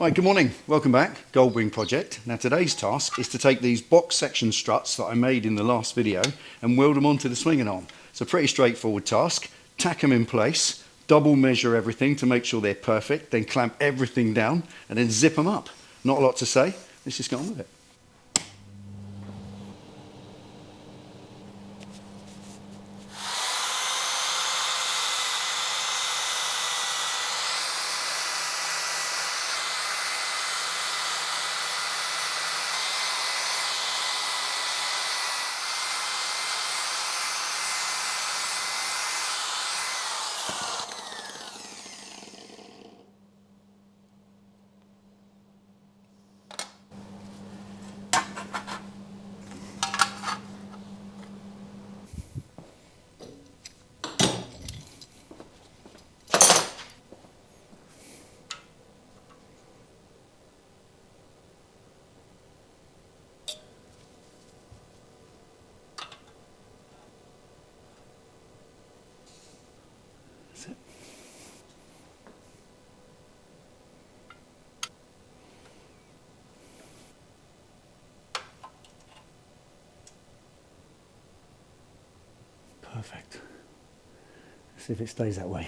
Right, good morning, welcome back, Goldwing project. Now today's task is to take these box section struts that I made in the last video and weld them onto the swinging arm. It's a pretty straightforward task. Tack them in place, double measure everything to make sure they're perfect, then clamp everything down and then zip them up. Not a lot to say, let's just get on with it. That's it. Perfect. Let's see if it stays that way.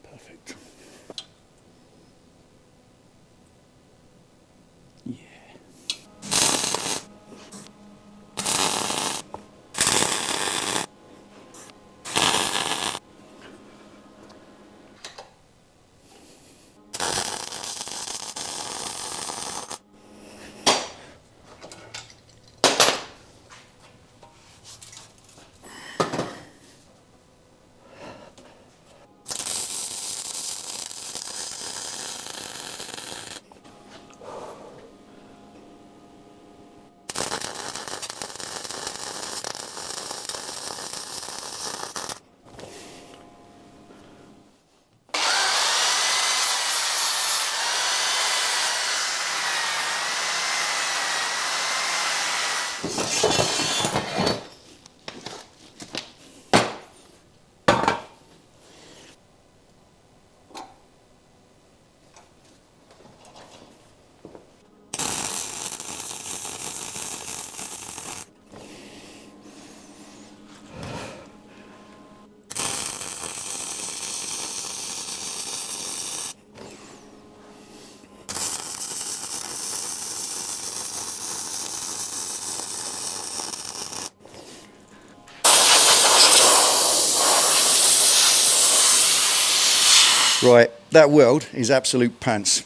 Perfect. Yeah. Right, that weld is absolute pants.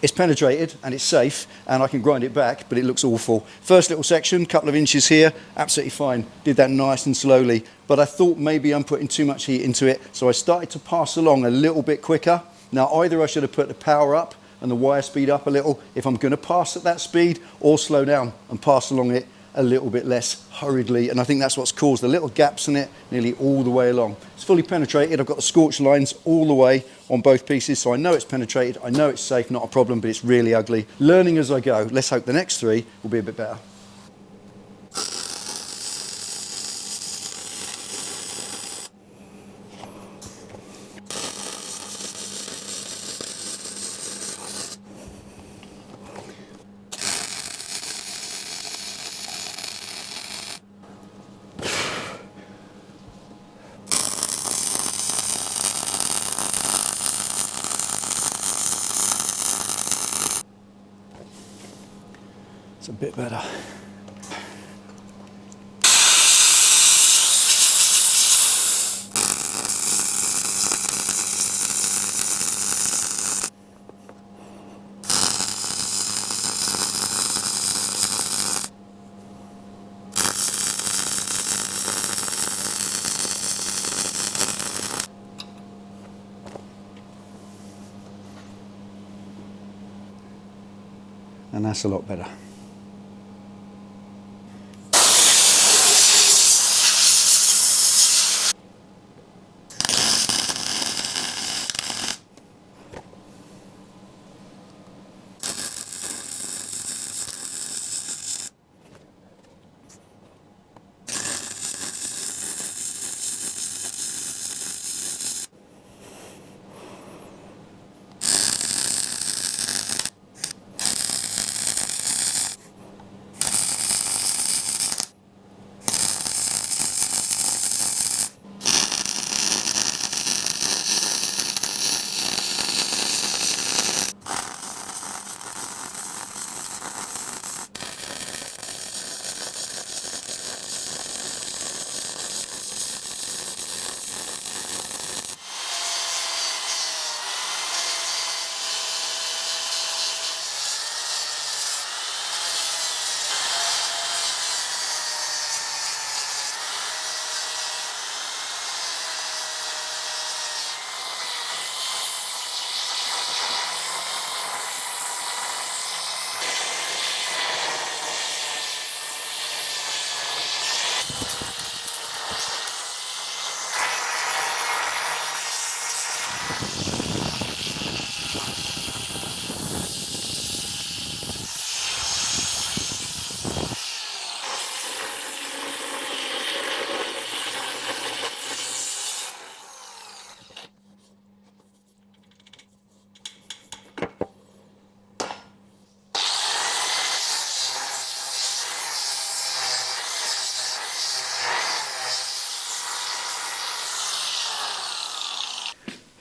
It's penetrated and it's safe and I can grind it back, but it looks awful. First little section, couple of inches here, absolutely fine. Did that nice and slowly, but I thought maybe I'm putting too much heat into it, so I started to pass along a little bit quicker. Now either I should have put the power up and the wire speed up a little if I'm going to pass at that speed, or slow down and pass along it a little bit less hurriedly, and I think that's what's caused the little gaps in it nearly all the way along. It's fully penetrated. I've got the scorch lines all the way on both pieces, so I know it's penetrated, I know it's safe, not a problem, but it's really ugly. Learning as I go. Let's hope the next three will be a bit better. It's a bit better. And that's a lot better.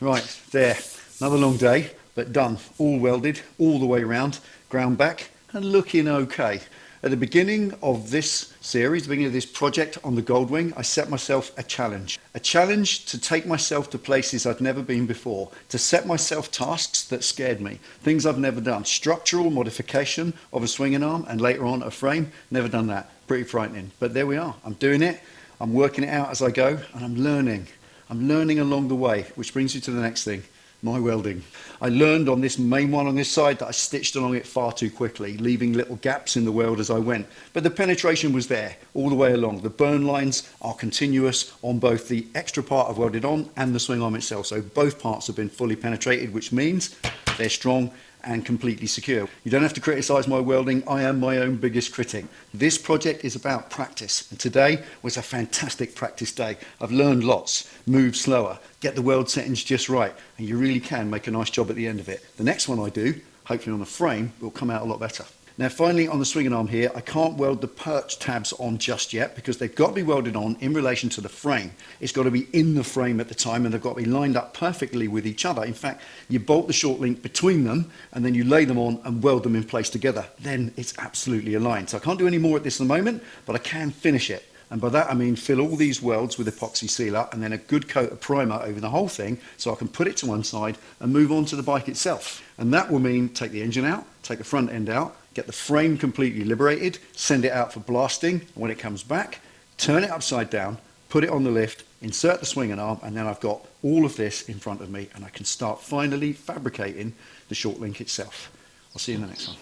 Right, there. Another long day, but done. All welded, all the way around, ground back, and looking okay. At the beginning of this series, the beginning of this project on the Goldwing, I set myself a challenge. A challenge to take myself to places I'd never been before, to set myself tasks that scared me, things I've never done. Structural modification of a swinging arm and later on a frame, never done that. Pretty frightening, but there we are. I'm doing it, I'm working it out as I go, and I'm learning. I'm learning along the way, which brings you to the next thing, my welding. I learned on this main one on this side that I stitched along it far too quickly, leaving little gaps in the weld as I went. But the penetration was there all the way along. The burn lines are continuous on both the extra part I've welded on and the swing arm itself. So both parts have been fully penetrated, which means they're strong and completely secure. You don't have to criticize my welding. I am my own biggest critic. This project is about practice, and today was a fantastic practice day. I've learned lots. Move slower, get the weld settings just right, and you really can make a nice job at the end of it. The next one I do, hopefully on the frame, will come out a lot better. Now finally on the swinging arm here, I can't weld the perch tabs on just yet because they've got to be welded on in relation to the frame. It's got to be in the frame at the time and they've got to be lined up perfectly with each other. In fact, you bolt the short link between them and then you lay them on and weld them in place together. Then it's absolutely aligned. So I can't do any more at this moment, but I can finish it. And by that I mean fill all these welds with epoxy sealer and then a good coat of primer over the whole thing so I can put it to one side and move on to the bike itself. And that will mean take the engine out, take the front end out, get the frame completely liberated, send it out for blasting, and when it comes back, turn it upside down, put it on the lift, insert the swinging arm, and then I've got all of this in front of me and I can start finally fabricating the short link itself. I'll see you in the next one.